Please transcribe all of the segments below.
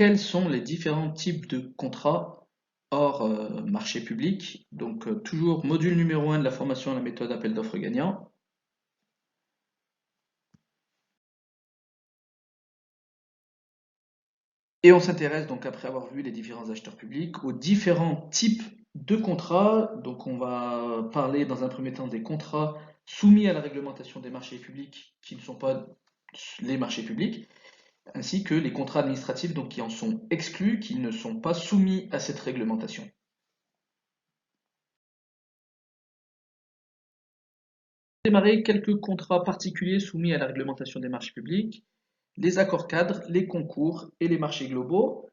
quels sont les différents types de contrats hors marché public. Donc toujours module numéro 1 de la formation à la méthode appel d'offres gagnant. Et on s'intéresse donc, après avoir vu les différents acheteurs publics, aux différents types de contrats. Donc on va parler dans un premier temps des contrats soumis à la réglementation des marchés publics qui ne sont pas les marchés publics, ainsi que les contrats administratifs donc, qui en sont exclus, qui ne sont pas soumis à cette réglementation. Démarrer quelques contrats particuliers soumis à la réglementation des marchés publics, les accords cadres, les concours et les marchés globaux.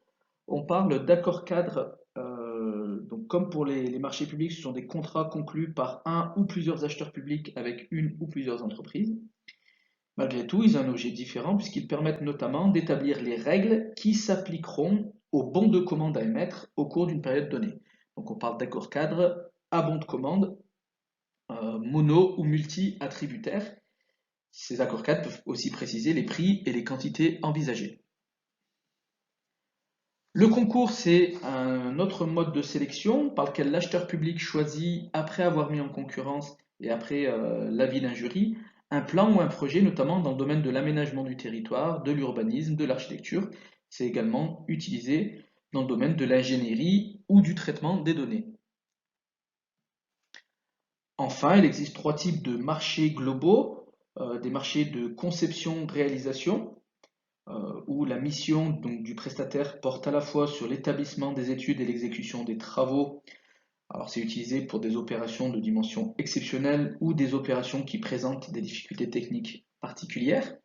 On parle d'accords cadres, donc comme pour les marchés publics, ce sont des contrats conclus par un ou plusieurs acheteurs publics avec une ou plusieurs entreprises. Malgré tout, ils ont un objet différent puisqu'ils permettent notamment d'établir les règles qui s'appliqueront aux bons de commande à émettre au cours d'une période donnée. Donc on parle d'accords cadres à bons de commande, mono ou multi-attributaires. Ces accords cadres peuvent aussi préciser les prix et les quantités envisagées. Le concours, c'est un autre mode de sélection par lequel l'acheteur public choisit, après avoir mis en concurrence et après l'avis d'un jury, un plan ou un projet, notamment dans le domaine de l'aménagement du territoire, de l'urbanisme, de l'architecture. C'est également utilisé dans le domaine de l'ingénierie ou du traitement des données. Enfin, il existe trois types de marchés globaux, des marchés de conception-réalisation, où la mission donc, du prestataire porte à la fois sur l'établissement des études et l'exécution des travaux. Alors c'est utilisé pour des opérations de dimension exceptionnelle ou des opérations qui présentent des difficultés techniques particulières.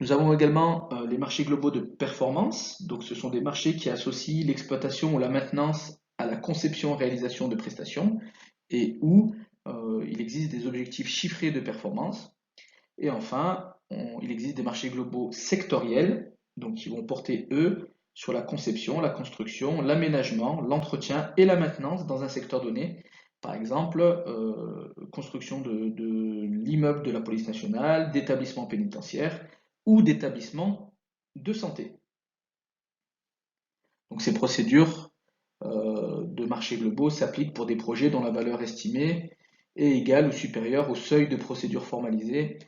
Nous avons également les marchés globaux de performance. Donc ce sont des marchés qui associent l'exploitation ou la maintenance à la conception-réalisation de prestations et où il existe des objectifs chiffrés de performance. Et enfin, il existe des marchés globaux sectoriels, donc qui vont porter, eux, sur la conception, la construction, l'aménagement, l'entretien et la maintenance dans un secteur donné. Par exemple, construction de l'immeuble de la police nationale, d'établissements pénitentiaires ou d'établissements de santé. Donc ces procédures de marchés globaux s'appliquent pour des projets dont la valeur estimée est égale ou supérieure au seuil de procédure formalisée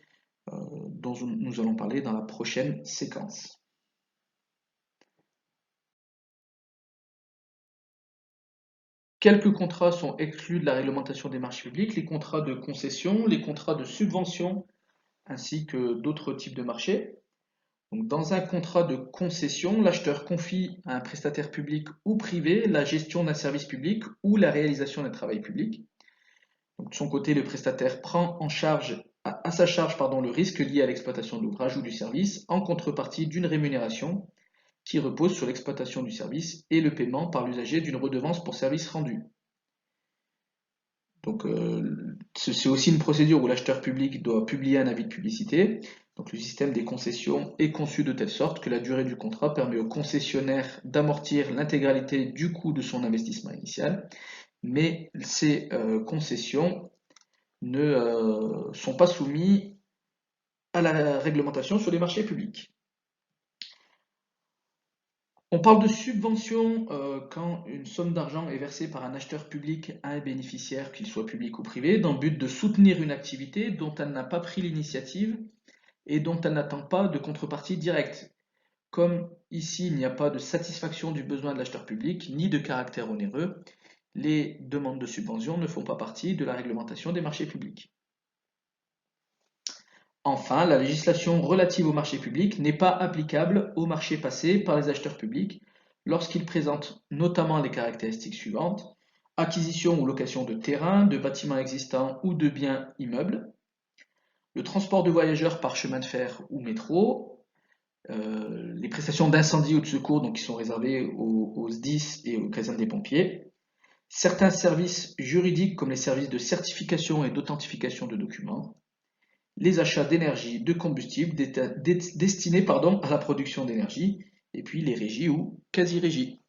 dont nous allons parler dans la prochaine séquence. Quelques contrats sont exclus de la réglementation des marchés publics, les contrats de concession, les contrats de subvention, ainsi que d'autres types de marchés. Donc, dans un contrat de concession, l'acheteur confie à un prestataire public ou privé la gestion d'un service public ou la réalisation d'un travail public. Donc, de son côté, le prestataire prend à sa charge le risque lié à l'exploitation de l'ouvrage ou du service en contrepartie d'une rémunération qui repose sur l'exploitation du service et le paiement par l'usager d'une redevance pour service rendu. Donc c'est aussi une procédure où l'acheteur public doit publier un avis de publicité. Donc le système des concessions est conçu de telle sorte que la durée du contrat permet au concessionnaire d'amortir l'intégralité du coût de son investissement initial, mais ces concessions ne sont pas soumises à la réglementation sur les marchés publics. On parle de subvention quand une somme d'argent est versée par un acheteur public à un bénéficiaire, qu'il soit public ou privé, dans le but de soutenir une activité dont elle n'a pas pris l'initiative et dont elle n'attend pas de contrepartie directe. Comme ici, il n'y a pas de satisfaction du besoin de l'acheteur public, ni de caractère onéreux, les demandes de subvention ne font pas partie de la réglementation des marchés publics. Enfin, la législation relative aux marchés publics n'est pas applicable aux marchés passés par les acheteurs publics lorsqu'ils présentent notamment les caractéristiques suivantes: acquisition ou location de terrains, de bâtiments existants ou de biens immeubles, le transport de voyageurs par chemin de fer ou métro, les prestations d'incendie ou de secours donc, qui sont réservées aux SDIS et aux casernes des pompiers, certains services juridiques comme les services de certification et d'authentification de documents, les achats d'énergie, de combustible destinés à la production d'énergie, et puis les régies ou quasi-régies.